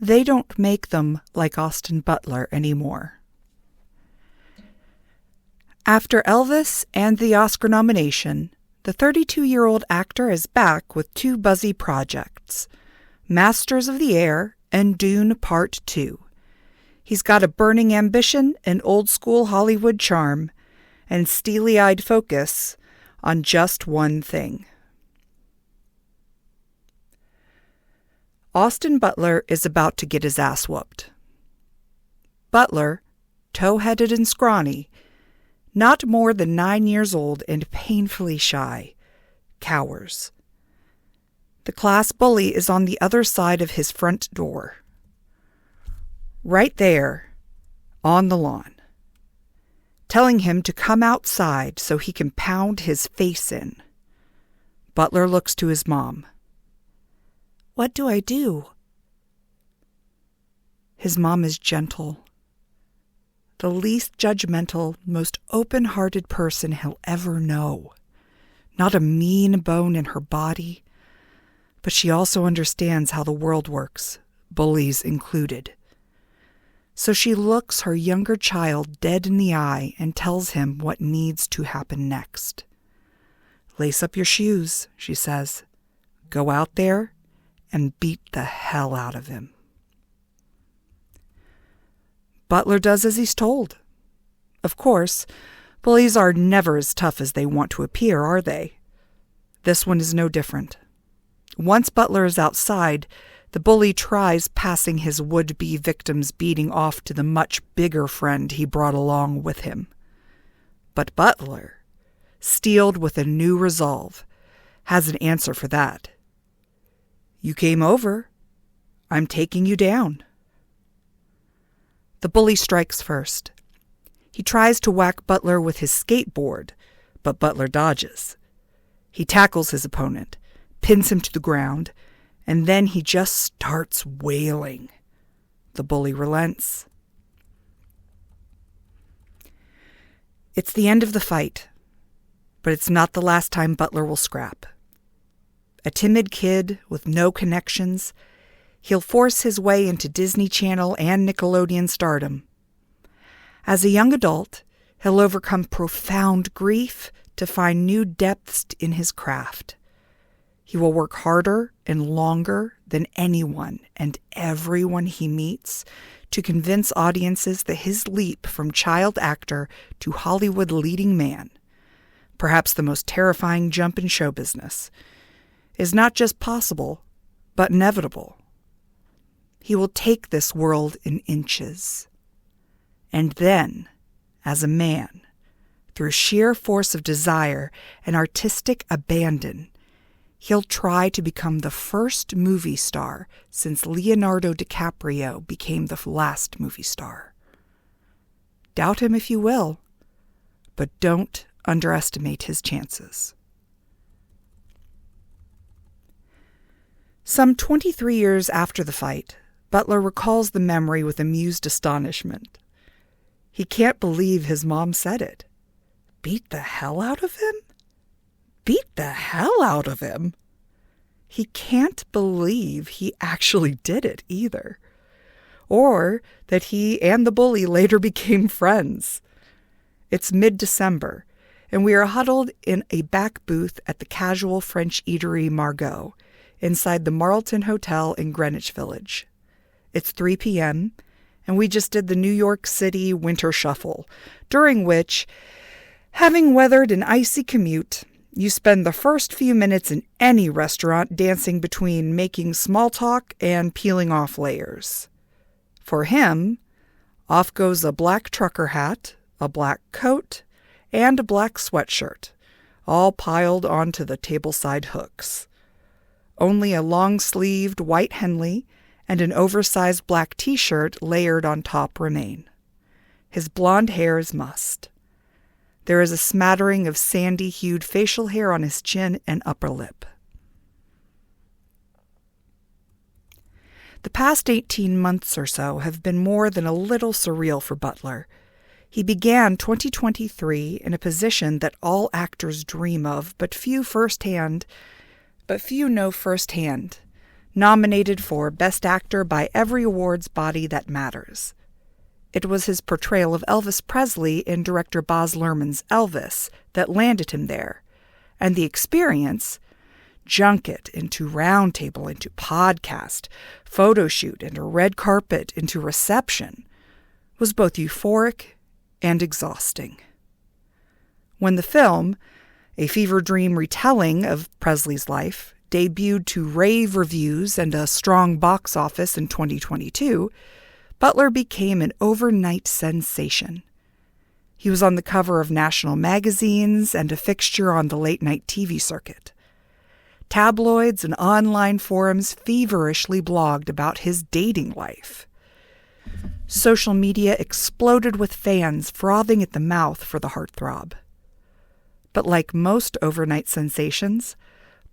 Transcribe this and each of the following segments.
They don't make them like Austin Butler anymore. After Elvis and the Oscar nomination, the 32-year-old actor is back with two buzzy projects, Masters of the Air and Dune Part 2. He's got a burning ambition, an old-school Hollywood charm, and steely-eyed focus on just one thing. Austin Butler is about to get his ass whooped. Butler, tow-headed and scrawny, not more than 9 years old and painfully shy, cowers. The class bully is on the other side of his front door. Right there, on the lawn, telling him to come outside so he can pound his face in. Butler looks to his mom. "What do I do?" His mom is gentle. The least judgmental, most open-hearted person he'll ever know. Not a mean bone in her body, but she also understands how the world works, bullies included. So she looks her younger child dead in the eye and tells him what needs to happen next. "Lace up your shoes," she says. "Go out there and beat the hell out of him." Butler does as he's told. Of course, bullies are never as tough as they want to appear, are they? This one is no different. Once Butler is outside, the bully tries passing his would-be victim's beating off to the much bigger friend he brought along with him. But Butler, steeled with a new resolve, has an answer for that. "You came over. I'm taking you down." The bully strikes first. He tries to whack Butler with his skateboard, but Butler dodges. He tackles his opponent, pins him to the ground, and then he just starts wailing. The bully relents. It's the end of the fight, but it's not the last time Butler will scrap. A timid kid with no connections, he'll force his way into Disney Channel and Nickelodeon stardom. As a young adult, he'll overcome profound grief to find new depths in his craft. He will work harder and longer than anyone and everyone he meets to convince audiences that his leap from child actor to Hollywood leading man, perhaps the most terrifying jump in show business, is not just possible, but inevitable. He will take this world in inches. And then, as a man, through sheer force of desire and artistic abandon, he'll try to become the first movie star since Leonardo DiCaprio became the last movie star. Doubt him if you will, but don't underestimate his chances. Some 23 years after the fight, Butler recalls the memory with amused astonishment. He can't believe his mom said it. Beat the hell out of him? Beat the hell out of him? He can't believe he actually did it either. Or that he and the bully later became friends. It's mid-December, and we are huddled in a back booth at the casual French eatery Margot, inside the Marlton Hotel in Greenwich Village. It's 3 p.m., and we just did the New York City winter shuffle, during which, having weathered an icy commute, you spend the first few minutes in any restaurant dancing between making small talk and peeling off layers. For him, off goes a black trucker hat, a black coat, and a black sweatshirt, all piled onto the tableside hooks. Only a long-sleeved white Henley and an oversized black t-shirt layered on top remain. His blonde hair is mussed. There is a smattering of sandy-hued facial hair on his chin and upper lip. The past 18 months or so have been more than a little surreal for Butler. He began 2023 in a position that all actors dream of, but few know firsthand, nominated for Best Actor by every awards body that matters. It was his portrayal of Elvis Presley in director Baz Luhrmann's Elvis that landed him there, and the experience, junket into roundtable into podcast, photo shoot into red carpet into reception, was both euphoric and exhausting. When the film, a fever dream retelling of Presley's life, debuted to rave reviews and a strong box office in 2022, Butler became an overnight sensation. He was on the cover of national magazines and a fixture on the late-night TV circuit. Tabloids and online forums feverishly blogged about his dating life. Social media exploded with fans frothing at the mouth for the heartthrob. But like most overnight sensations,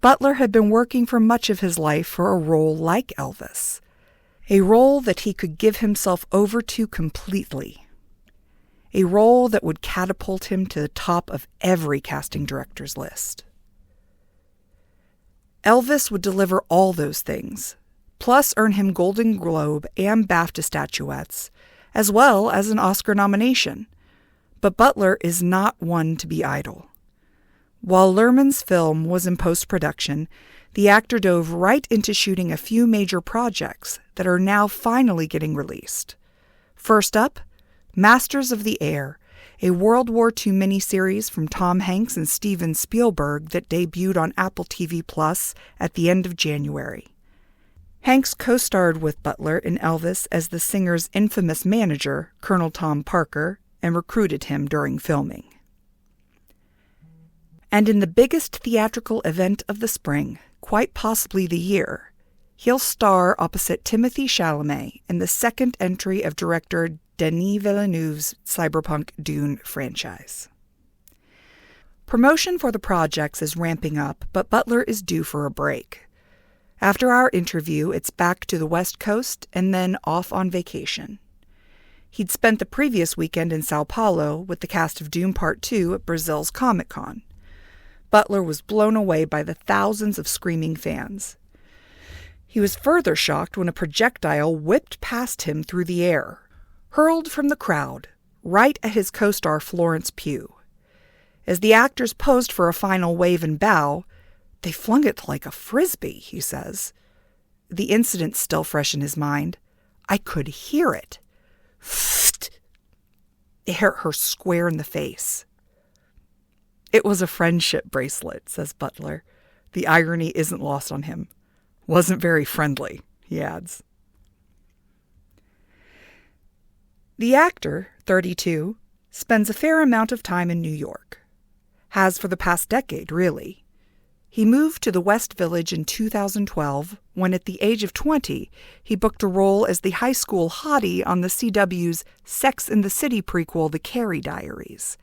Butler had been working for much of his life for a role like Elvis, a role that he could give himself over to completely, a role that would catapult him to the top of every casting director's list. Elvis would deliver all those things, plus earn him Golden Globe and BAFTA statuettes, as well as an Oscar nomination. But Butler is not one to be idle. While Luhrmann's film was in post-production, the actor dove right into shooting a few major projects that are now finally getting released. First up, Masters of the Air, a World War II miniseries from Tom Hanks and Steven Spielberg that debuted on Apple TV Plus at the end of January. Hanks co-starred with Butler in Elvis as the singer's infamous manager, Colonel Tom Parker, and recruited him during filming. And in the biggest theatrical event of the spring, quite possibly the year, he'll star opposite Timothée Chalamet in the second entry of director Denis Villeneuve's cyberpunk Dune franchise. Promotion for the projects is ramping up, but Butler is due for a break. After our interview, it's back to the West Coast and then off on vacation. He'd spent the previous weekend in Sao Paulo with the cast of Dune Part 2 at Brazil's Comic-Con. Butler was blown away by the thousands of screaming fans. He was further shocked when a projectile whipped past him through the air, hurled from the crowd, right at his co-star Florence Pugh. As the actors posed for a final wave and bow, they flung it like a frisbee, he says. The incident's still fresh in his mind. I could hear it. It hit her square in the face. It was a friendship bracelet, says Butler. The irony isn't lost on him. Wasn't very friendly, he adds. The actor, 32, spends a fair amount of time in New York. Has for the past decade, really. He moved to the West Village in 2012 when, at the age of 20, he booked a role as the high school hottie on the CW's Sex and the City prequel, The Carrie Diaries.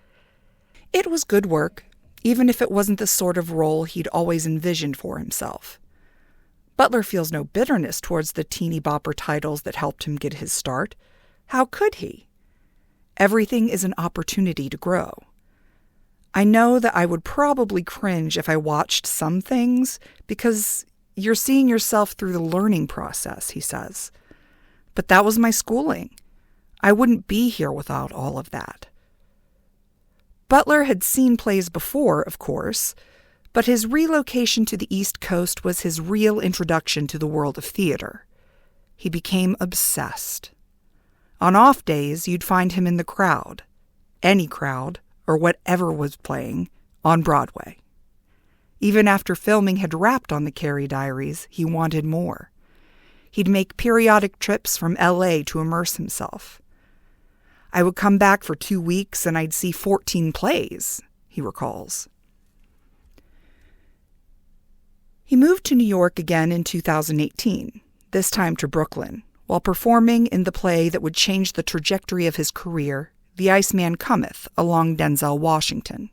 It was good work, even if it wasn't the sort of role he'd always envisioned for himself. Butler feels no bitterness towards the teeny bopper titles that helped him get his start. How could he? Everything is an opportunity to grow. I know that I would probably cringe if I watched some things because you're seeing yourself through the learning process, he says. But that was my schooling. I wouldn't be here without all of that. Butler had seen plays before, of course, but his relocation to the East Coast was his real introduction to the world of theater. He became obsessed. On off days, you'd find him in the crowd, any crowd, or whatever was playing, on Broadway. Even after filming had wrapped on The Carrie Diaries, he wanted more. He'd make periodic trips from L.A. to immerse himself. I would come back for 2 weeks and I'd see 14 plays, he recalls. He moved to New York again in 2018, this time to Brooklyn, while performing in the play that would change the trajectory of his career, The Iceman Cometh, along Denzel Washington.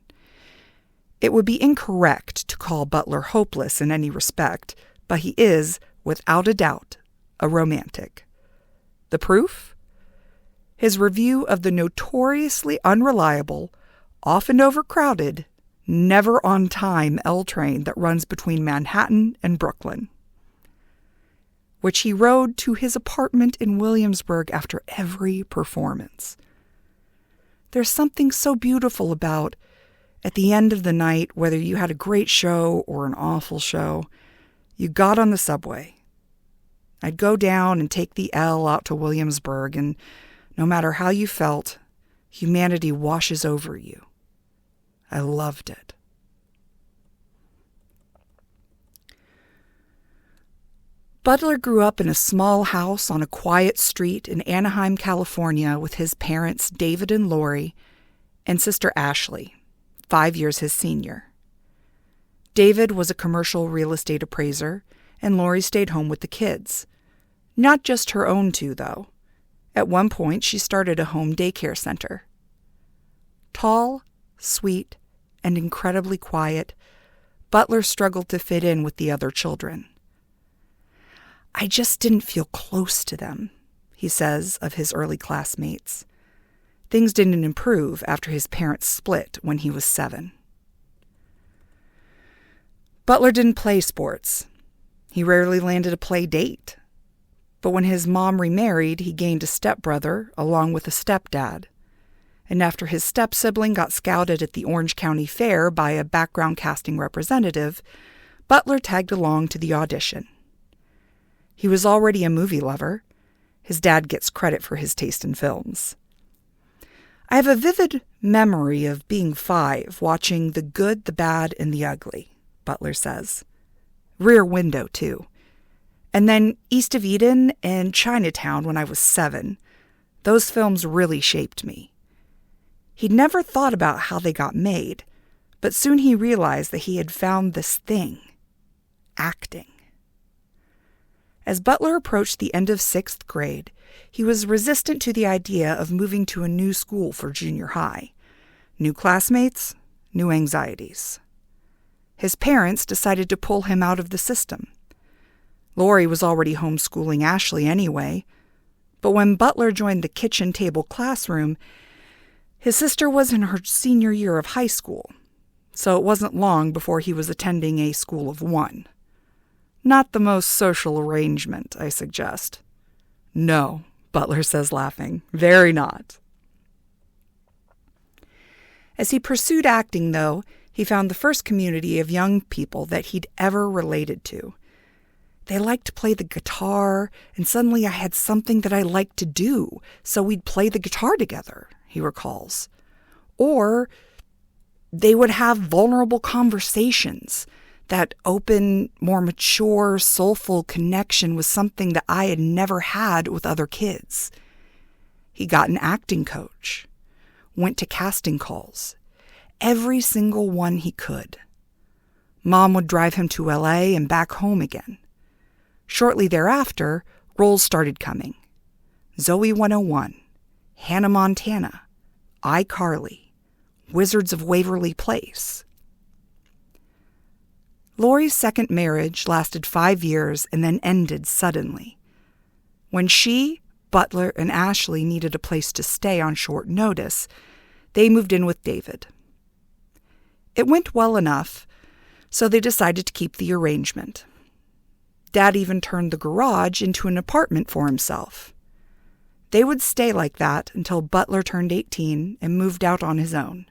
It would be incorrect to call Butler hopeless in any respect, but he is, without a doubt, a romantic. The proof? His review of the notoriously unreliable, often overcrowded, never on time L train that runs between Manhattan and Brooklyn. which he rode to his apartment in Williamsburg after every performance. There's something so beautiful about, at the end of the night, whether you had a great show or an awful show, you got on the subway. I'd go down and take the L out to Williamsburg, and no matter how you felt, humanity washes over you. I loved it. Butler grew up in a small house on a quiet street in Anaheim, California, with his parents, David and Lori, and sister Ashley, 5 years his senior. David was a commercial real estate appraiser, and Lori stayed home with the kids. Not just her own two, though. At one point, she started a home daycare center. Tall, sweet, and incredibly quiet, Butler struggled to fit in with the other children. I just didn't feel close to them, he says of his early classmates. Things didn't improve after his parents split when he was 7. Butler didn't play sports. He rarely landed a play date. But when his mom remarried, he gained a stepbrother along with a stepdad. And after his step-sibling got scouted at the Orange County Fair by a background casting representative, Butler tagged along to the audition. He was already a movie lover. His dad gets credit for his taste in films. I have a vivid memory of being 5, watching The Good, the Bad, and the Ugly, Butler says. Rear Window, too. And then East of Eden and Chinatown when I was 7. Those films really shaped me. He'd never thought about how they got made, but soon he realized that he had found this thing, acting. As Butler approached the end of 6th grade, he was resistant to the idea of moving to a new school for junior high. New classmates, new anxieties. His parents decided to pull him out of the system. Lori was already homeschooling Ashley anyway, but when Butler joined the kitchen table classroom, his sister was in her senior year of high school, so it wasn't long before he was attending a school of 1. Not the most social arrangement, I suggest. No, Butler says, laughing. Very not. As he pursued acting, though, he found the first community of young people that he'd ever related to. They liked to play the guitar, and suddenly I had something that I liked to do, so we'd play the guitar together, he recalls. Or they would have vulnerable conversations. That open, more mature, soulful connection was something that I had never had with other kids. He got an acting coach, went to casting calls, every single one he could. Mom would drive him to LA and back home again. Shortly thereafter, roles started coming. Zoe 101, Hannah Montana, iCarly, Wizards of Waverly Place. Lori's second marriage lasted 5 years and then ended suddenly. When she, Butler, and Ashley needed a place to stay on short notice, they moved in with David. It went well enough, so they decided to keep the arrangement. Dad even turned the garage into an apartment for himself. They would stay like that until Butler turned 18 and moved out on his own.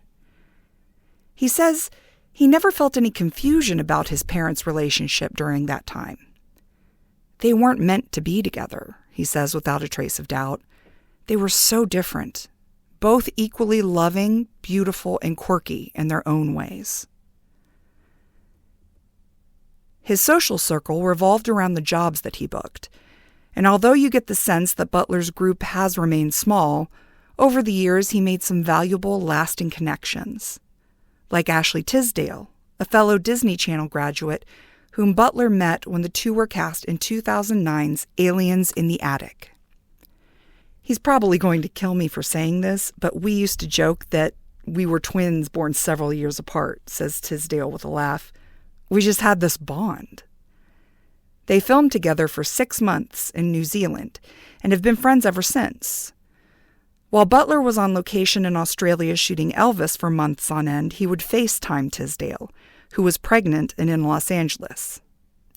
He says he never felt any confusion about his parents' relationship during that time. They weren't meant to be together, he says without a trace of doubt. They were so different, both equally loving, beautiful, and quirky in their own ways. His social circle revolved around the jobs that he booked, and although you get the sense that Butler's group has remained small, over the years he made some valuable, lasting connections. Like Ashley Tisdale, a fellow Disney Channel graduate whom Butler met when the two were cast in 2009's Aliens in the Attic. He's probably going to kill me for saying this, but we used to joke that we were twins born several years apart, says Tisdale with a laugh. We just had this bond. They filmed together for 6 months in New Zealand and have been friends ever since. While Butler was on location in Australia shooting Elvis for months on end, he would FaceTime Tisdale, who was pregnant and in Los Angeles.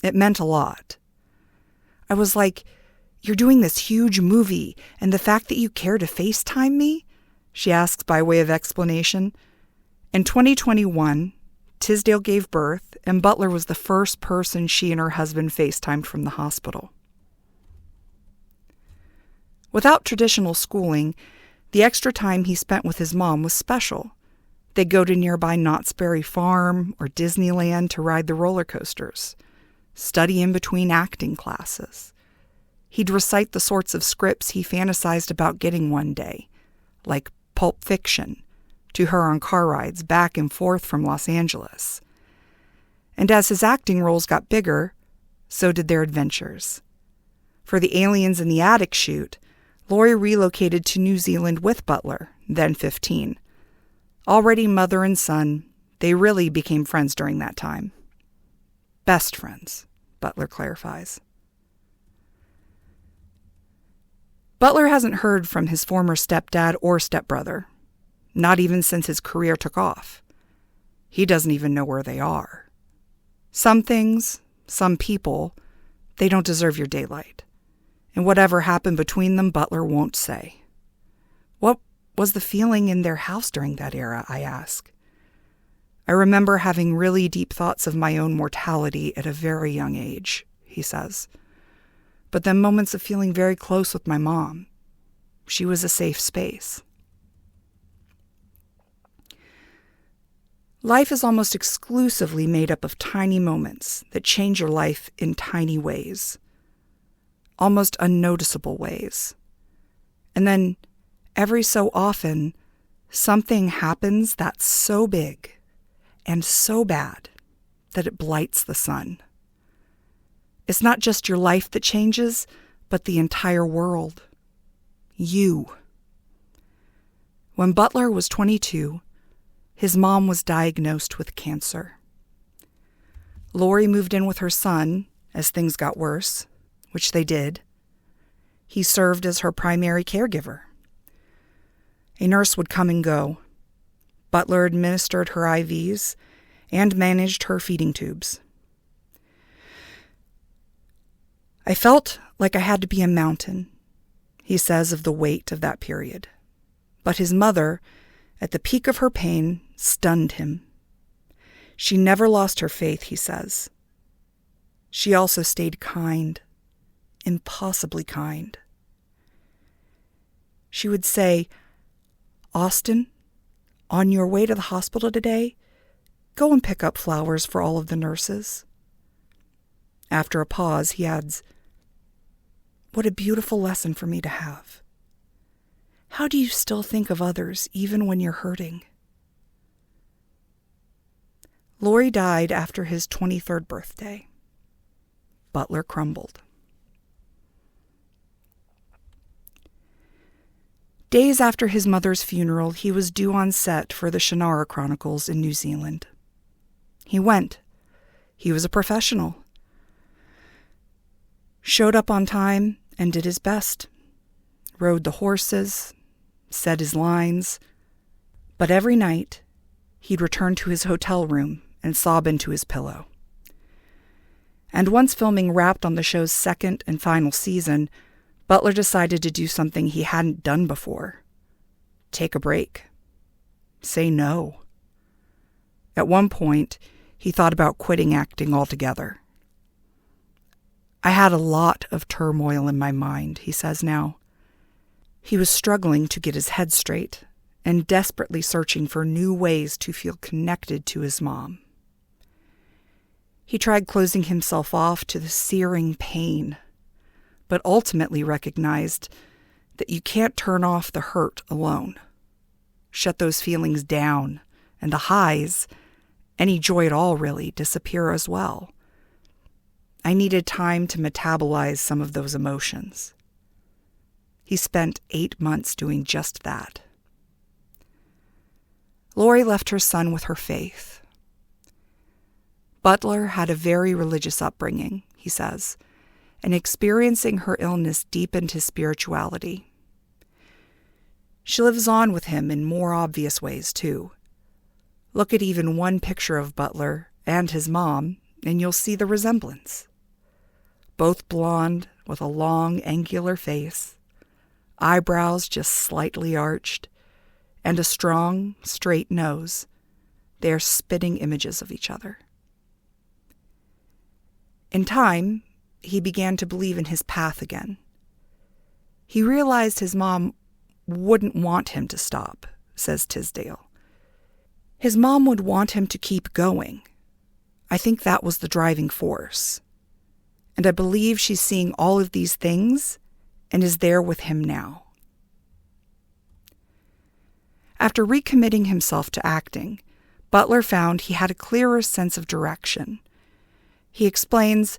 It meant a lot. I was like, "You're doing this huge movie, and the fact that you care to FaceTime me?" she asks by way of explanation. In 2021, Tisdale gave birth, and Butler was the first person she and her husband FaceTimed from the hospital. Without traditional schooling, the extra time he spent with his mom was special. They'd go to nearby Knott's Berry Farm or Disneyland to ride the roller coasters, study in between acting classes. He'd recite the sorts of scripts he fantasized about getting one day, like Pulp Fiction, to her on car rides back and forth from Los Angeles. And as his acting roles got bigger, so did their adventures. For the Aliens in the Attic shoot, Laurie relocated to New Zealand with Butler, then 15. Already mother and son, they really became friends during that time. Best friends, Butler clarifies. Butler hasn't heard from his former stepdad or stepbrother, not even since his career took off. He doesn't even know where they are. Some things, some people, they don't deserve your daylight. And whatever happened between them, Butler won't say. What was the feeling in their house during that era, I ask. I remember having really deep thoughts of my own mortality at a very young age, he says. But then moments of feeling very close with my mom. She was a safe space. Life is almost exclusively made up of tiny moments that change your life in tiny ways. Almost unnoticeable ways. And then, every so often, something happens that's so big and so bad that it blights the sun. It's not just your life that changes, but the entire world. You. When Butler was 22, his mom was diagnosed with cancer. Laurie moved in with her son as things got worse, which they did. He served as her primary caregiver. A nurse would come and go. Butler administered her IVs and managed her feeding tubes. I felt like I had to be a mountain, he says of the weight of that period. But his mother, at the peak of her pain, stunned him. She never lost her faith, he says. She also stayed kind. Impossibly kind. She would say, "Austin, on your way to the hospital today, go and pick up flowers for all of the nurses." After a pause, he adds, "What a beautiful lesson for me to have. How do you still think of others even when you're hurting?" Laurie died after his 23rd birthday. Butler crumbled. Days after his mother's funeral, he was due on set for the Shannara Chronicles in New Zealand. He went. He was a professional. Showed up on time and did his best. Rode the horses, said his lines. But every night, he'd return to his hotel room and sob into his pillow. And once filming wrapped on the show's second and final season, Butler decided to do something he hadn't done before. Take a break. Say no. At one point, he thought about quitting acting altogether. I had a lot of turmoil in my mind, he says now. He was struggling to get his head straight and desperately searching for new ways to feel connected to his mom. He tried closing himself off to the searing pain, but ultimately recognized that you can't turn off the hurt alone. Shut those feelings down, and the highs, any joy at all really, disappear as well. I needed time to metabolize some of those emotions. He spent 8 months doing just that. Laurie left her son with her faith. Butler had a very religious upbringing, he says, and experiencing her illness deepened his spirituality. She lives on with him in more obvious ways, too. Look at even one picture of Butler and his mom, and you'll see the resemblance. Both blonde, with a long, angular face, eyebrows just slightly arched, and a strong, straight nose. They are spitting images of each other. In time, he began to believe in his path again. He realized his mom wouldn't want him to stop, says Tisdale. His mom would want him to keep going. I think that was the driving force. And I believe she's seeing all of these things and is there with him now. After recommitting himself to acting, Butler found he had a clearer sense of direction. He explains,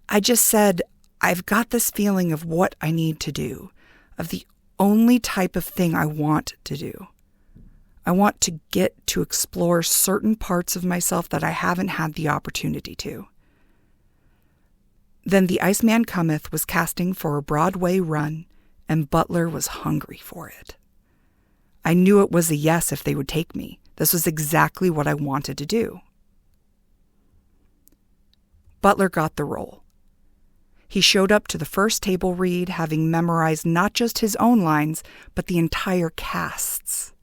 I just said, I've got this feeling of what I need to do, of the only type of thing I want to do. I want to get to explore certain parts of myself that I haven't had the opportunity to. Then The Iceman Cometh was casting for a Broadway run, and Butler was hungry for it. I knew it was a yes if they would take me. This was exactly what I wanted to do. Butler got the role. He showed up to the first table read having memorized not just his own lines, but the entire cast's.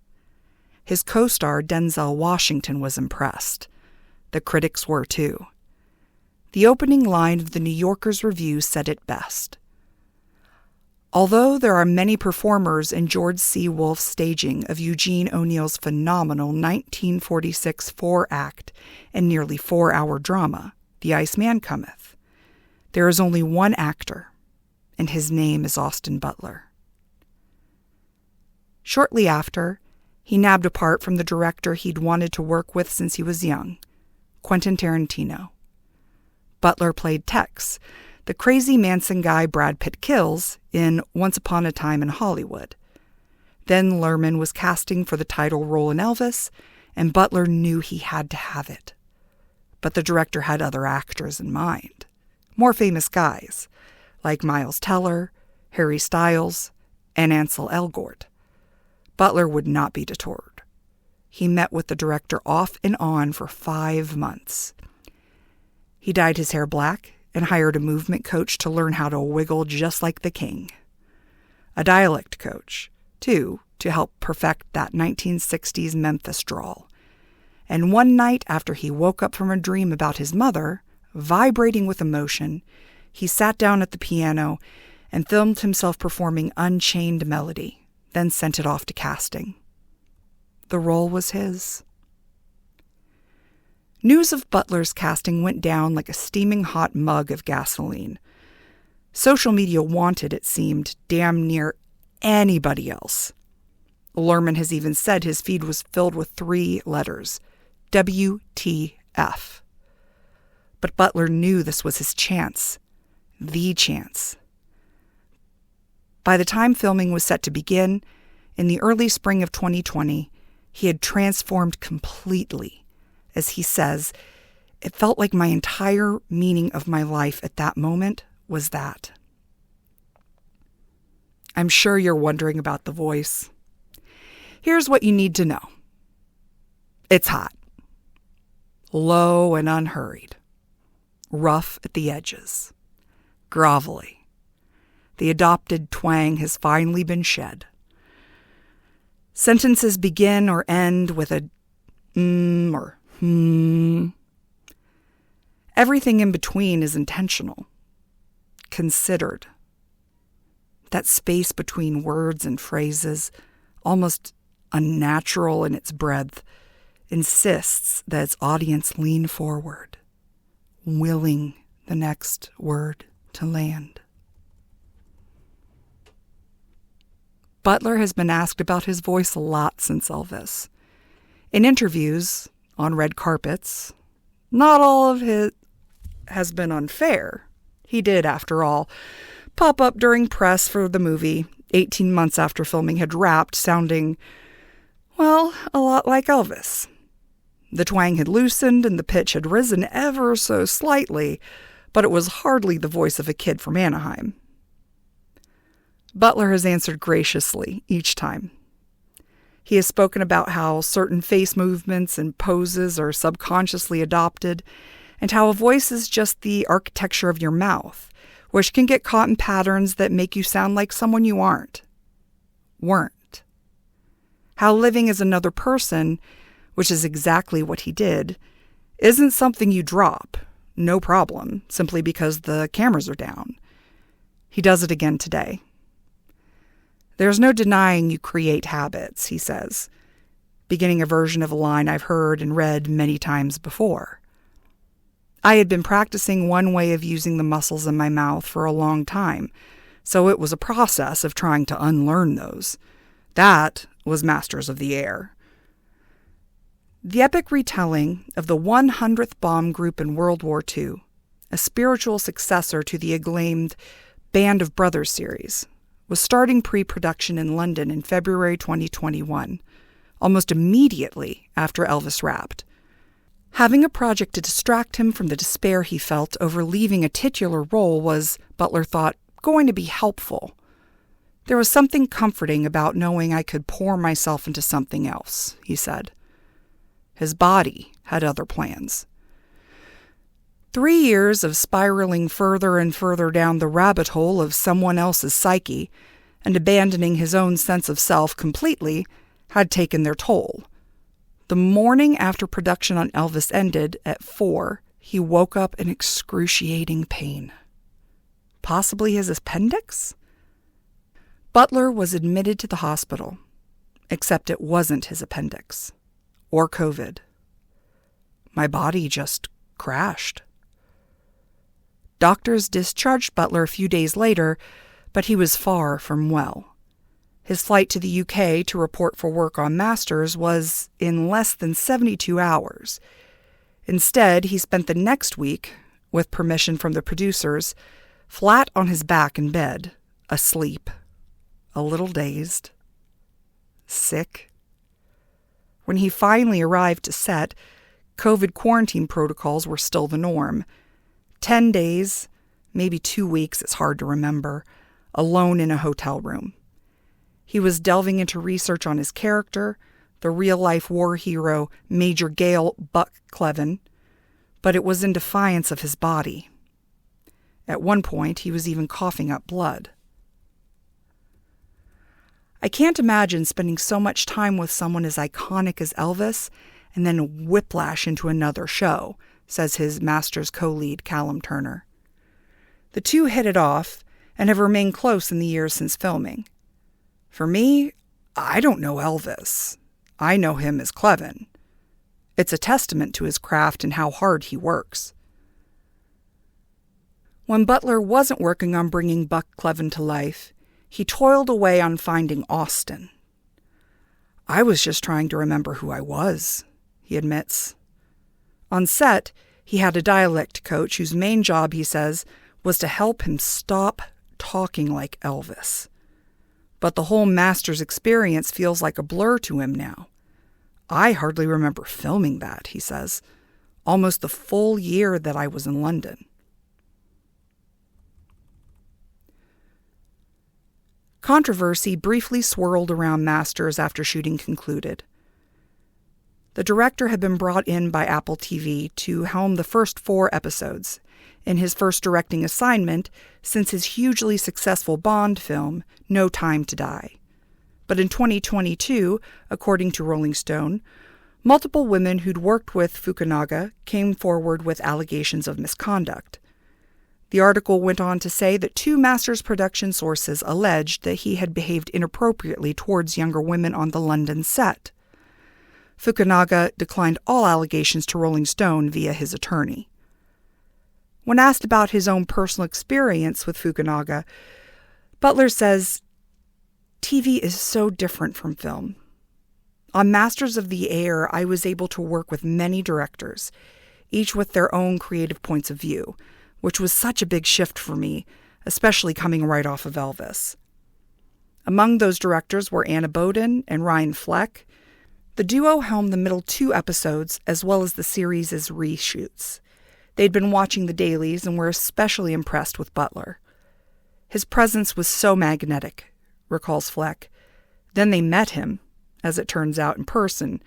His co-star, Denzel Washington, was impressed. The critics were too. The opening line of the New Yorker's review said it best. Although there are many performers in George C. Wolfe's staging of Eugene O'Neill's phenomenal 1946 four-act and nearly 4-hour drama, The Iceman Cometh, there is only one actor, and his name is Austin Butler. Shortly after, he nabbed a part from the director he'd wanted to work with since he was young, Quentin Tarantino. Butler played Tex, the crazy Manson guy Brad Pitt kills in Once Upon a Time in Hollywood. Then Lerman was casting for the title role in Elvis, and Butler knew he had to have it. But the director had other actors in mind, more famous guys, like Miles Teller, Harry Styles, and Ansel Elgort. Butler would not be deterred. He met with the director off and on for 5 months. He dyed his hair black and hired a movement coach to learn how to wiggle just like the king. A dialect coach, too, to help perfect that 1960s Memphis drawl. And one night after he woke up from a dream about his mother, vibrating with emotion, he sat down at the piano and filmed himself performing Unchained Melody, then sent it off to casting. The role was his. News of Butler's casting went down like a steaming hot mug of gasoline. Social media wanted, it seemed, damn near anybody else. Lerman has even said his feed was filled with 3 letters, WTF. But Butler knew this was his chance, the chance. By the time filming was set to begin, in the early spring of 2020, he had transformed completely. As he says, it felt like my entire meaning of my life at that moment was that. I'm sure you're wondering about the voice. Here's what you need to know. It's hot. Low and unhurried. Rough at the edges. Grovelly. The adopted twang has finally been shed. Sentences begin or end with a or Everything in between is intentional, considered. That space between words and phrases, almost unnatural in its breadth, insists that its audience lean forward, willing the next word to land. Butler has been asked about his voice a lot since Elvis. In interviews, on red carpets, not all of it has been unfair. He did, after all, pop up during press for the movie 18 months after filming had wrapped, sounding, well, a lot like Elvis. The twang had loosened and the pitch had risen ever so slightly, but it was hardly the voice of a kid from Anaheim. Butler has answered graciously each time. He has spoken about how certain face movements and poses are subconsciously adopted, and how a voice is just the architecture of your mouth, which can get caught in patterns that make you sound like someone you weren't. How living as another person, which is exactly what he did, isn't something you drop, no problem, simply because the cameras are down. He does it again today. There's no denying you create habits, he says, beginning a version of a line I've heard and read many times before. I had been practicing one way of using the muscles in my mouth for a long time, so it was a process of trying to unlearn those. That was Masters of the Air. The epic retelling of the 100th bomb group in World War II, a spiritual successor to the acclaimed Band of Brothers series, was starting pre-production in London in February 2021, almost immediately after Elvis rapped. Having a project to distract him from the despair he felt over leaving a titular role was, Butler thought, going to be helpful. There was something comforting about knowing I could pour myself into something else, he said. His body had other plans. 3 years of spiraling further and further down the rabbit hole of someone else's psyche and abandoning his own sense of self completely had taken their toll. The morning after production on Elvis ended at 4, he woke up in excruciating pain. Possibly his appendix? Butler was admitted to the hospital, except it wasn't his appendix. Or COVID. My body just crashed. Doctors discharged Butler a few days later, but he was far from well. His flight to the UK to report for work on Masters was in less than 72 hours. Instead, he spent the next week, with permission from the producers, flat on his back in bed, asleep, a little dazed, sick. When he finally arrived to set, COVID quarantine protocols were still the norm. 10 days, maybe 2 weeks, it's hard to remember, alone in a hotel room. He was delving into research on his character, the real-life war hero Major Gale Buck Cleven, but it was in defiance of his body. At one point, he was even coughing up blood. I can't imagine spending so much time with someone as iconic as Elvis and then whiplash into another show, says his Masters co-lead Callum Turner. The two hit it off and have remained close in the years since filming. For me, I don't know Elvis. I know him as Cleven. It's a testament to his craft and how hard he works. When Butler wasn't working on bringing Buck Cleven to life, he toiled away on finding Austin. I was just trying to remember who I was, he admits. On set, he had a dialect coach whose main job, he says, was to help him stop talking like Elvis. But the whole Masters experience feels like a blur to him now. I hardly remember filming that, he says, almost the full year that I was in London. Controversy briefly swirled around Masters after shooting concluded. The director had been brought in by Apple TV to helm the first 4 episodes, in his first directing assignment since his hugely successful Bond film, No Time to Die. But in 2022, according to Rolling Stone, multiple women who'd worked with Fukunaga came forward with allegations of misconduct. The article went on to say that 2 Masters production sources alleged that he had behaved inappropriately towards younger women on the London set. Fukunaga declined all allegations to Rolling Stone via his attorney. When asked about his own personal experience with Fukunaga, Butler says, TV is so different from film. On Masters of the Air, I was able to work with many directors, each with their own creative points of view, which was such a big shift for me, especially coming right off of Elvis. Among those directors were Anna Boden and Ryan Fleck. The duo helmed the middle 2 episodes as well as the series' reshoots. They'd been watching the dailies and were especially impressed with Butler. His presence was so magnetic, recalls Fleck. Then they met him, as it turns out, in person.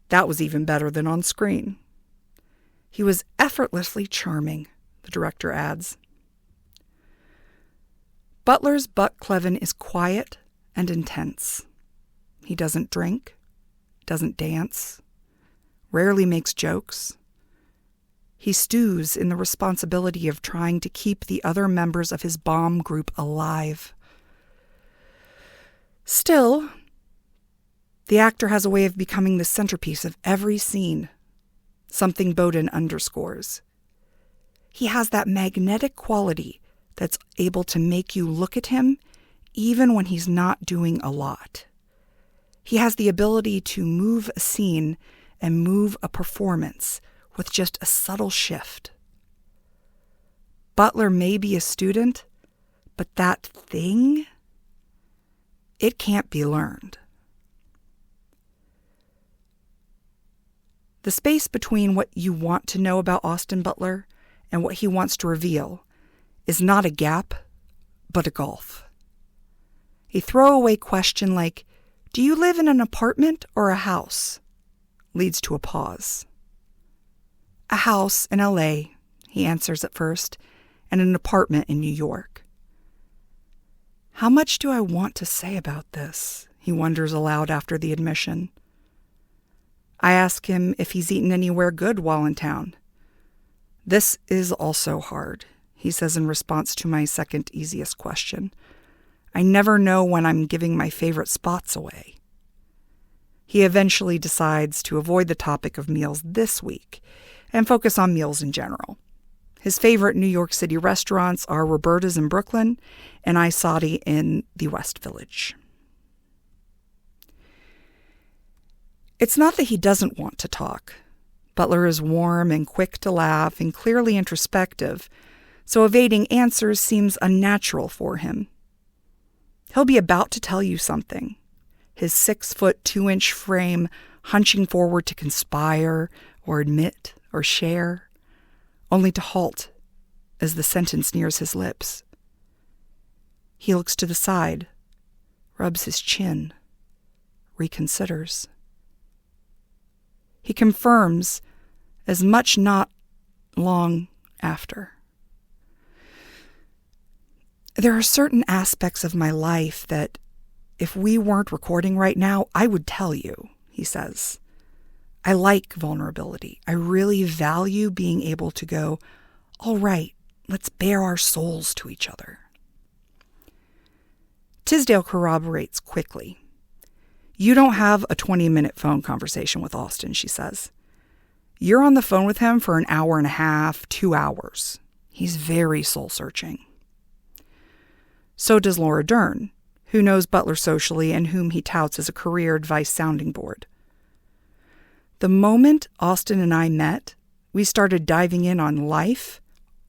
That was even better than on screen. He was effortlessly charming, the director adds. Butler's Buck Cleven is quiet and intense. He doesn't drink, doesn't dance, rarely makes jokes. He stews in the responsibility of trying to keep the other members of his bomb group alive. Still, the actor has a way of becoming the centerpiece of every scene, something Bowden underscores. He has that magnetic quality that's able to make you look at him even when he's not doing a lot. He has the ability to move a scene and move a performance with just a subtle shift. Butler may be a student, but that thing, it can't be learned. The space between what you want to know about Austin Butler and what he wants to reveal is not a gap, but a gulf. A throwaway question like, "Do you live in an apartment or a house?" leads to a pause. "A house in LA," he answers at first, "and an apartment in New York." How much do I want to say about this? He wonders aloud after the admission. I ask him if he's eaten anywhere good while in town. This is also hard, he says in response to my second easiest question. I never know when I'm giving my favorite spots away. He eventually decides to avoid the topic of meals this week and focus on meals in general. His favorite New York City restaurants are Roberta's in Brooklyn and Isati in the West Village. It's not that he doesn't want to talk. Butler is warm and quick to laugh and clearly introspective, so evading answers seems unnatural for him. He'll be about to tell you something, his 6-foot 2-inch frame hunching forward to conspire or admit or share, only to halt as the sentence nears his lips. He looks to the side, rubs his chin, reconsiders. He confirms as much not long after. There are certain aspects of my life that, if we weren't recording right now, I would tell you, he says. I like vulnerability. I really value being able to go, all right, let's bare our souls to each other. Tisdale corroborates quickly. You don't have a 20-minute phone conversation with Austin, she says. You're on the phone with him for an hour and a half, 2 hours. He's very soul-searching. So does Laura Dern, who knows Butler socially and whom he touts as a career advice sounding board. The moment Austin and I met, we started diving in on life,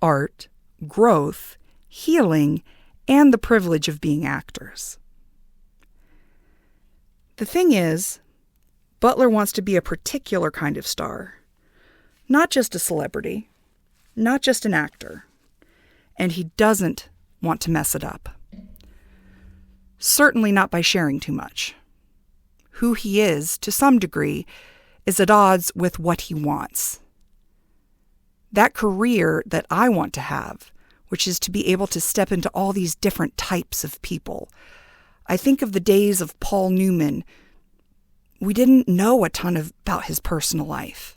art, growth, healing, and the privilege of being actors. The thing is, Butler wants to be a particular kind of star. Not just a celebrity, not just an actor. And he doesn't want to mess it up. Certainly not by sharing too much. Who he is, to some degree, is at odds with what he wants. That career that I want to have, which is to be able to step into all these different types of people. I think of the days of Paul Newman. We didn't know a ton about his personal life.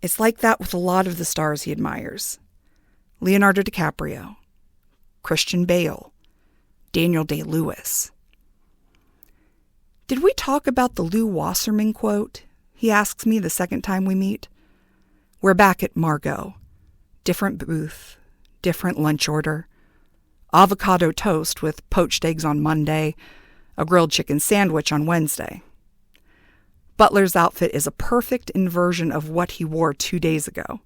It's like that with a lot of the stars he admires. Leonardo DiCaprio, Christian Bale, Daniel Day-Lewis. Did we talk about the Lew Wasserman quote? He asks me the second time we meet. We're back at Margot. Different booth, different lunch order. Avocado toast with poached eggs on Monday, a grilled chicken sandwich on Wednesday. Butler's outfit is a perfect inversion of what he wore 2 days ago.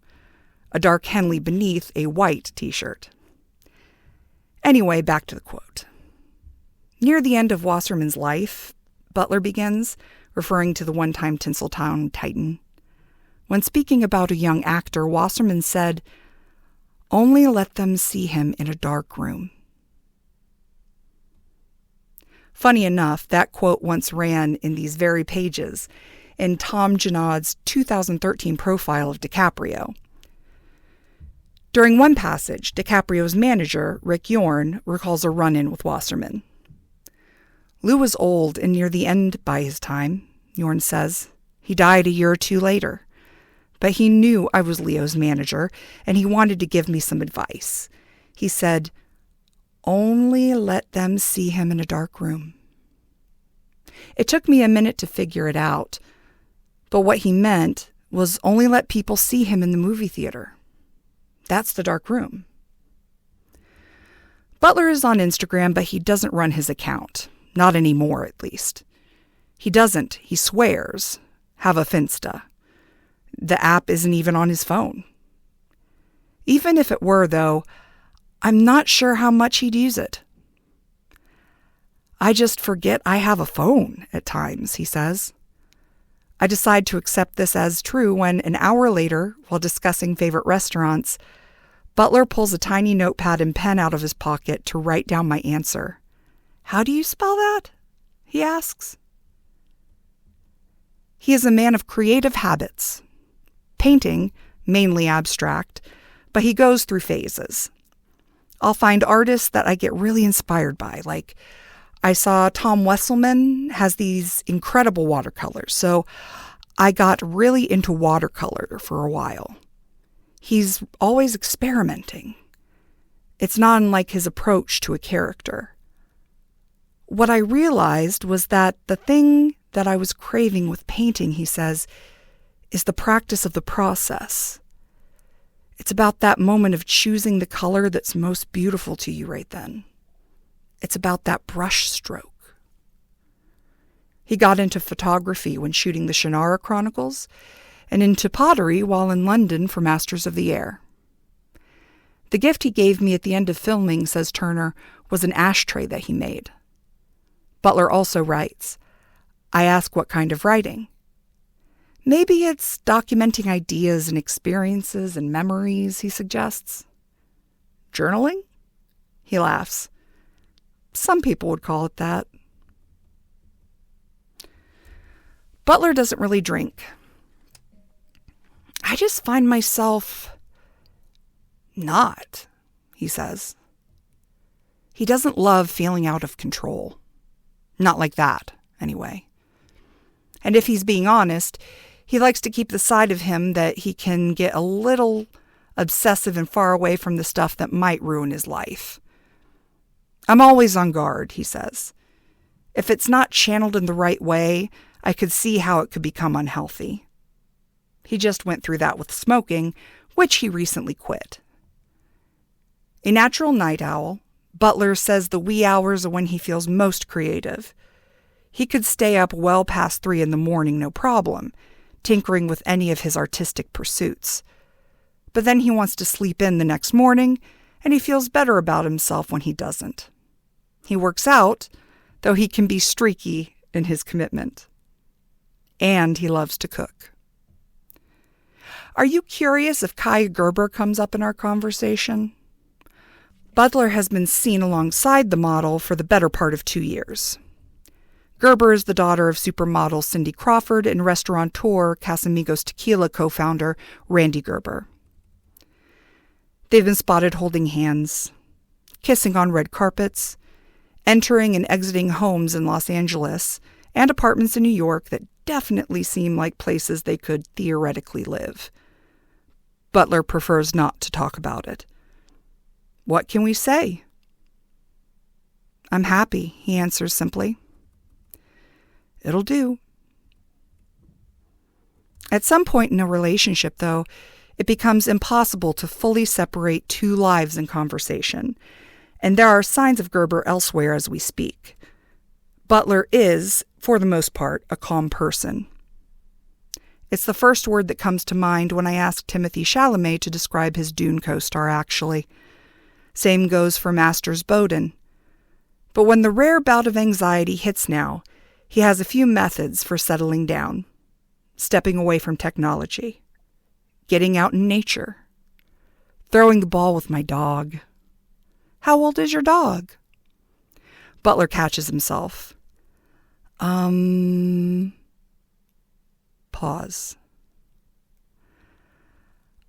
A dark Henley beneath a white t-shirt. Anyway, back to the quote. Near the end of Wasserman's life, Butler begins, referring to the one-time Tinseltown Titan. When speaking about a young actor, Wasserman said, "Only let them see him in a dark room." Funny enough, that quote once ran in these very pages in Tom Jannaud's 2013 profile of DiCaprio. During one passage, DiCaprio's manager, Rick Yorn, recalls a run-in with Wasserman. Lou was old and near the end by his time, Yorn says. He died a year or two later. But he knew I was Leo's manager, and he wanted to give me some advice. He said, "Only let them see him in a dark room." It took me a minute to figure it out, but what he meant was only let people see him in the movie theater. That's the dark room. Butler is on Instagram, but he doesn't run his account. Not anymore, at least. He doesn't, he swears, have a Finsta. The app isn't even on his phone. Even if it were, though, I'm not sure how much he'd use it. I just forget I have a phone at times, he says. I decide to accept this as true when, an hour later, while discussing favorite restaurants, Butler pulls a tiny notepad and pen out of his pocket to write down my answer. "How do you spell that?" he asks. He is a man of creative habits. Painting, mainly abstract, but he goes through phases. I'll find artists that I get really inspired by, like I saw Tom Wesselman has these incredible watercolors, so I got really into watercolor for a while. He's always experimenting. It's not unlike his approach to a character. What I realized was that the thing that I was craving with painting, he says, is the practice of the process. It's about that moment of choosing the color that's most beautiful to you right then. It's about that brush stroke. He got into photography when shooting the Shannara Chronicles, and into pottery while in London for Masters of the Air. The gift he gave me at the end of filming, says Turner, was an ashtray that he made. Butler also writes. I ask what kind of writing. Maybe it's documenting ideas and experiences and memories, he suggests. Journaling? He laughs. Some people would call it that. Butler doesn't really drink. I just find myself not, he says. He doesn't love feeling out of control. Not like that, anyway. And if he's being honest, he likes to keep the side of him that he can get a little obsessive and far away from the stuff that might ruin his life. I'm always on guard, he says. If it's not channeled in the right way, I could see how it could become unhealthy. He just went through that with smoking, which he recently quit. A natural night owl, Butler says the wee hours are when he feels most creative. He could stay up well past 3 in the morning, no problem, tinkering with any of his artistic pursuits. But then he wants to sleep in the next morning, and he feels better about himself when he doesn't. He works out, though he can be streaky in his commitment. And he loves to cook. Are you curious if Kaya Gerber comes up in our conversation? Butler has been seen alongside the model for the better part of 2 years. Gerber is the daughter of supermodel Cindy Crawford and restaurateur Casamigos Tequila co-founder Randy Gerber. They've been spotted holding hands, kissing on red carpets, entering and exiting homes in Los Angeles and apartments in New York that definitely seem like places they could theoretically live. Butler prefers not to talk about it. What can we say? I'm happy, he answers simply. It'll do. At some point in a relationship, though, it becomes impossible to fully separate two lives in conversation, and there are signs of Gerber elsewhere as we speak. Butler is, for the most part, a calm person. It's the first word that comes to mind when I ask Timothée Chalamet to describe his Dune co-star, actually. Same goes for Masters Bowden. But when the rare bout of anxiety hits now, he has a few methods for settling down. Stepping away from technology. Getting out in nature. Throwing the ball with my dog. How old is your dog? Butler catches himself. Pause.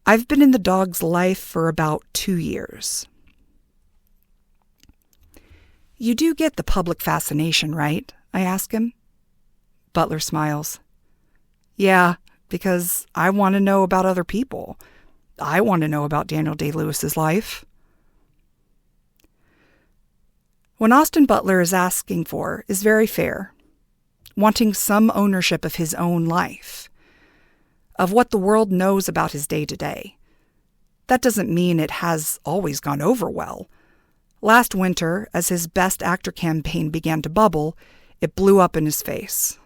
I've been in the dog's life for about 2 years. You do get the public fascination, right? I ask him. Butler smiles. Yeah, because I want to know about other people. I want to know about Daniel Day-Lewis's life. What Austin Butler is asking for is very fair, wanting some ownership of his own life, of what the world knows about his day-to-day. That doesn't mean it has always gone over well. Last winter, as his Best Actor campaign began to bubble, it blew up in his face.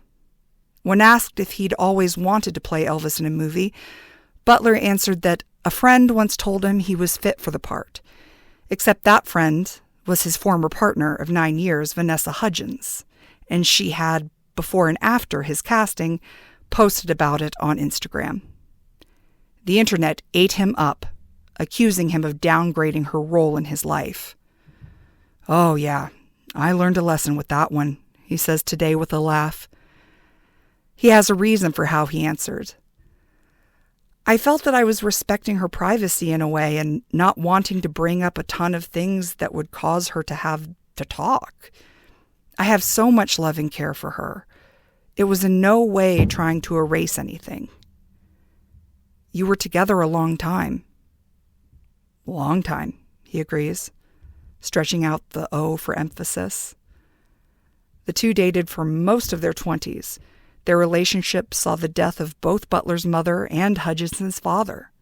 When asked if he'd always wanted to play Elvis in a movie, Butler answered that a friend once told him he was fit for the part, except that friend was his former partner of 9 years, Vanessa Hudgens, and she had, before and after his casting, posted about it on Instagram. The internet ate him up, accusing him of downgrading her role in his life. Oh yeah, I learned a lesson with that one, he says today with a laugh. He has a reason for how he answered. I felt that I was respecting her privacy in a way and not wanting to bring up a ton of things that would cause her to have to talk. I have so much love and care for her. It was in no way trying to erase anything. You were together a long time. Long time, he agrees, stretching out the O for emphasis. The two dated for most of their 20s. Their relationship saw the death of both Butler's mother and Hudgenson's father.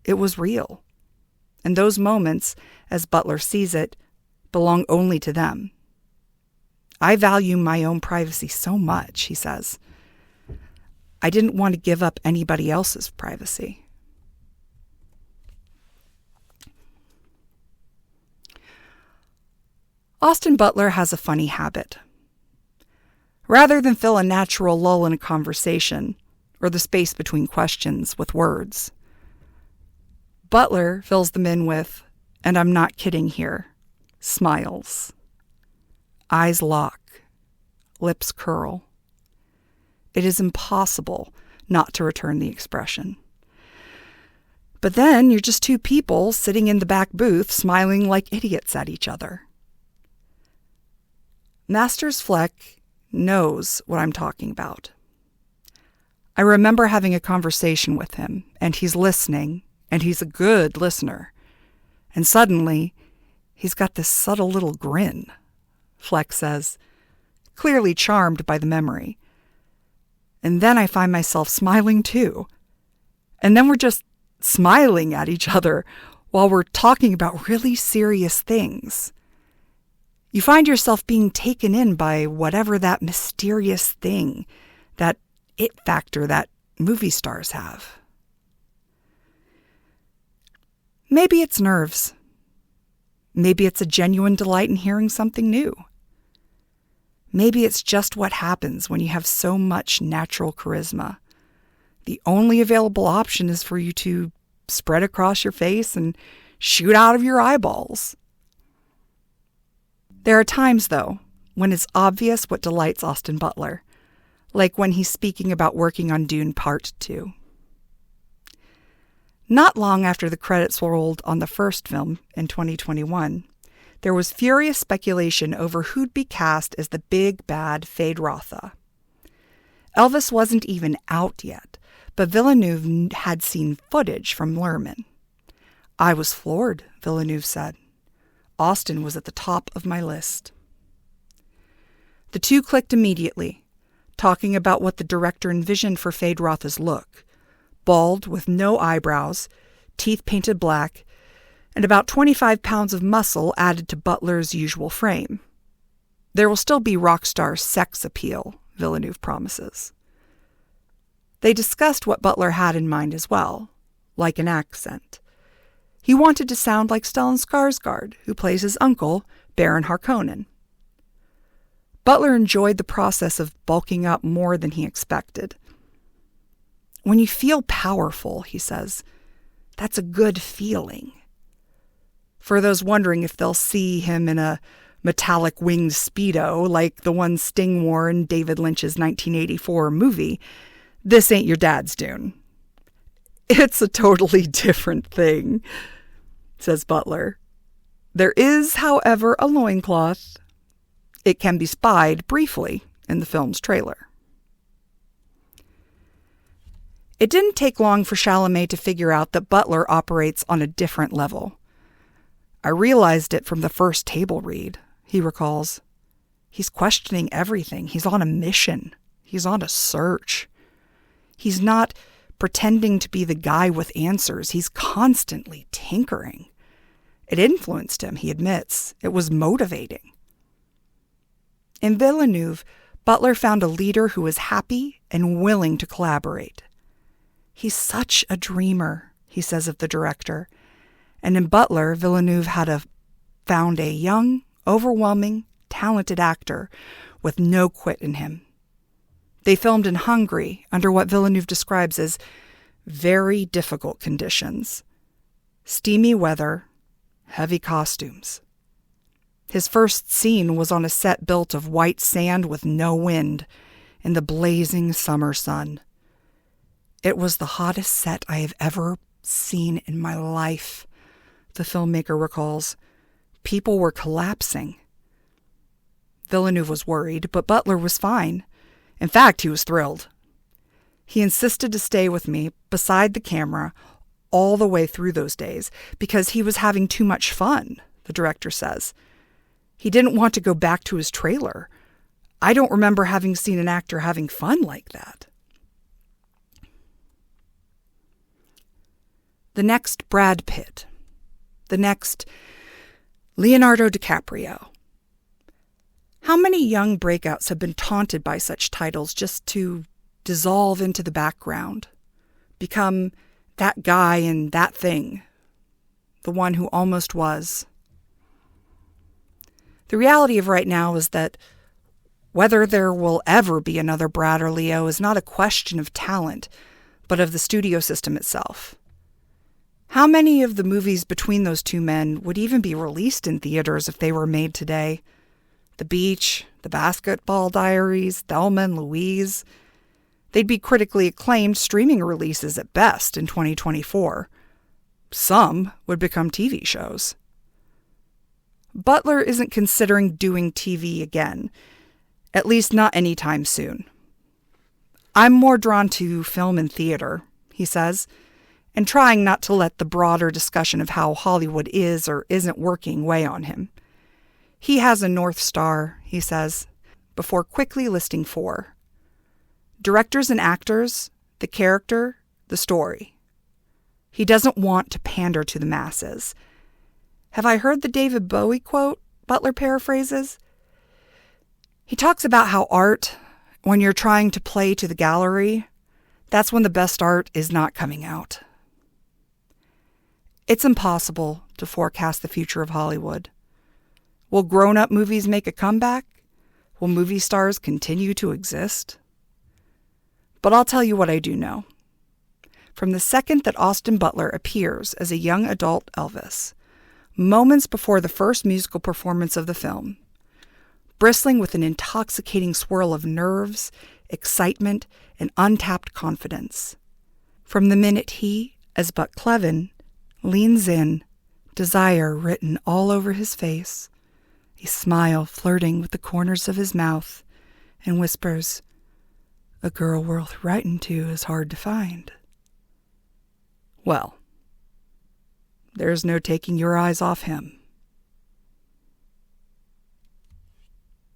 It was real. And those moments, as Butler sees it, belong only to them. I value my own privacy so much, he says. I didn't want to give up anybody else's privacy. Austin Butler has a funny habit. Rather than fill a natural lull in a conversation, or the space between questions, with words, Butler fills them in with, and I'm not kidding here, smiles. Eyes lock, lips curl. It is impossible not to return the expression. But then you're just two people sitting in the back booth smiling like idiots at each other. Masters Fleck knows what I'm talking about. I remember having a conversation with him, and he's listening, and he's a good listener. And suddenly, he's got this subtle little grin, Fleck says, clearly charmed by the memory. And then I find myself smiling too. And then we're just smiling at each other while we're talking about really serious things. You find yourself being taken in by whatever that mysterious thing, that it factor that movie stars have. Maybe it's nerves. Maybe it's a genuine delight in hearing something new. Maybe it's just what happens when you have so much natural charisma. The only available option is for you to spread across your face and shoot out of your eyeballs. There are times, though, when it's obvious what delights Austin Butler, like when he's speaking about working on Dune Part 2. Not long after the credits rolled on the first film in 2021, there was furious speculation over who'd be cast as the big bad Feyd-Rautha. Elvis wasn't even out yet, but Villeneuve had seen footage from Lerman. I was floored, Villeneuve said. Austin was at the top of my list. The two clicked immediately, talking about what the director envisioned for Feyd-Rautha's look. Bald, with no eyebrows, teeth painted black, and about 25 pounds of muscle added to Butler's usual frame. There will still be rock star sex appeal, Villeneuve promises. They discussed what Butler had in mind as well, like an accent. He wanted to sound like Stellan Skarsgård, who plays his uncle, Baron Harkonnen. Butler enjoyed the process of bulking up more than he expected. When you feel powerful, he says, that's a good feeling. For those wondering if they'll see him in a metallic winged Speedo like the one Sting wore in David Lynch's 1984 movie, this ain't your dad's Dune. It's a totally different thing, says Butler. There is, however, a loincloth. It can be spied briefly in the film's trailer. It didn't take long for Chalamet to figure out that Butler operates on a different level. I realized it from the first table read, he recalls. He's questioning everything. He's on a mission. He's on a search. He's not pretending to be the guy with answers. He's constantly tinkering. It influenced him, he admits. It was motivating. In Villeneuve, Butler found a leader who was happy and willing to collaborate. He's such a dreamer, he says of the director. And in Butler, Villeneuve found a young, overwhelming, talented actor with no quit in him. They filmed in Hungary under what Villeneuve describes as very difficult conditions. Steamy weather, heavy costumes. His first scene was on a set built of white sand with no wind in the blazing summer sun. It was the hottest set I have ever seen in my life, the filmmaker recalls. People were collapsing. Villeneuve was worried, but Butler was fine. In fact, he was thrilled. He insisted to stay with me beside the camera all the way through those days because he was having too much fun, the director says. He didn't want to go back to his trailer. I don't remember having seen an actor having fun like that. The next Brad Pitt. The next Leonardo DiCaprio. How many young breakouts have been taunted by such titles just to dissolve into the background, become that guy in that thing, the one who almost was? The reality of right now is that whether there will ever be another Brad or Leo is not a question of talent, but of the studio system itself. How many of the movies between those two men would even be released in theaters if they were made today? The Beach, The Basketball Diaries, Thelma and Louise. They'd be critically acclaimed streaming releases at best in 2024. Some would become TV shows. Butler isn't considering doing TV again, at least not anytime soon. I'm more drawn to film and theater, he says, and trying not to let the broader discussion of how Hollywood is or isn't working weigh on him. He has a North Star, he says, before quickly listing 4. Directors and actors, the character, the story. He doesn't want to pander to the masses. Have I heard the David Bowie quote? Butler paraphrases. He talks about how art, when you're trying to play to the gallery, that's when the best art is not coming out. It's impossible to forecast the future of Hollywood. Will grown-up movies make a comeback? Will movie stars continue to exist? But I'll tell you what I do know. From the second that Austin Butler appears as a young adult Elvis, moments before the first musical performance of the film, bristling with an intoxicating swirl of nerves, excitement, and untapped confidence. From the minute he, as Buck Clevin, leans in, desire written all over his face, a smile flirting with the corners of his mouth, and whispers, "A girl worth writing to is hard to find." Well, there's no taking your eyes off him.